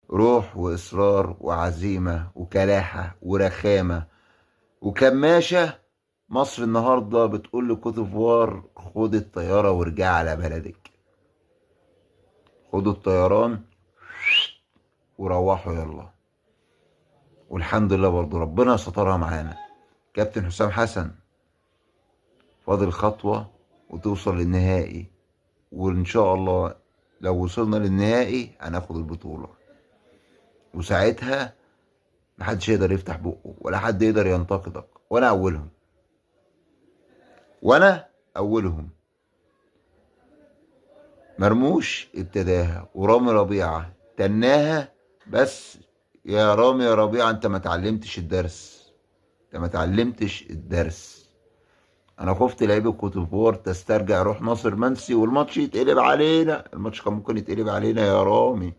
روح وإصرار وعزيمة وكلاحة ورخامة وكماشة. مصر النهاردة بتقول لكوت ديفوار خد الطيارة وارجع على بلدك. خدوا الطيران وروحوا يلا. والحمد لله برضو ربنا سترها معانا. كابتن حسام حسن فاضل خطوة وتوصل للنهائي، وإن شاء الله لو وصلنا للنهائي هناخد البطولة، وساعتها محدش يقدر يفتح بقه ولا حد يقدر ينتقدك، وأنا أولهم. وأنا أولهم. مرموش ابتداها ورامي ربيعة تناها، بس يا رامي يا ربيعة انت ما تعلمتش الدرس. انت ما تعلمتش الدرس. انا خفت لعيبه كوت ديفوار تسترجع روح ناصر منسي والماتش يتقلب علينا. الماتش كان ممكن يتقلب علينا يا رامي.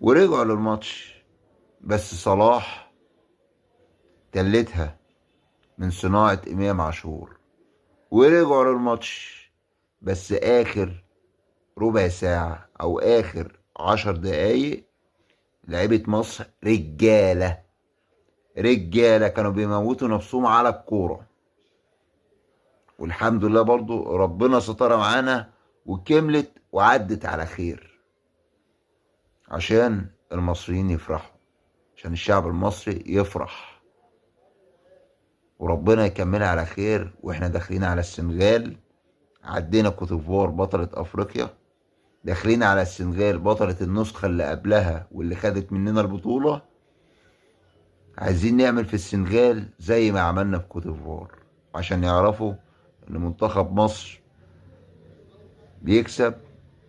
ورجعوا للماتش، بس صلاح تلتها من صناعة امام عاشور. ورجعوا للماتش، بس اخر ربع ساعة او اخر 10 دقايق لعيبة مصر رجالة. رجالة كانوا بيموتوا نفسهم على الكورة. والحمد لله برضو ربنا سترها معانا وكملت وعدت على خير، عشان المصريين يفرحوا، عشان الشعب المصري يفرح، وربنا يكملها على خير. واحنا داخلين على السنغال. عدينا كوت ديفوار بطلة افريقيا، داخلين على السنغال بطلة النسخة اللي قبلها واللي خدت مننا البطولة. عايزين نعمل في السنغال زي ما عملنا في كوت ديفوار، عشان يعرفوا ان منتخب مصر بيكسب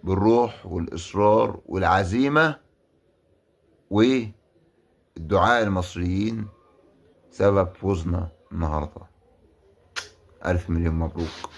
بالروح والإصرار والعزيمة. والدعاء المصريين سبب فوزنا النهاردة. ألف مليون مبروك.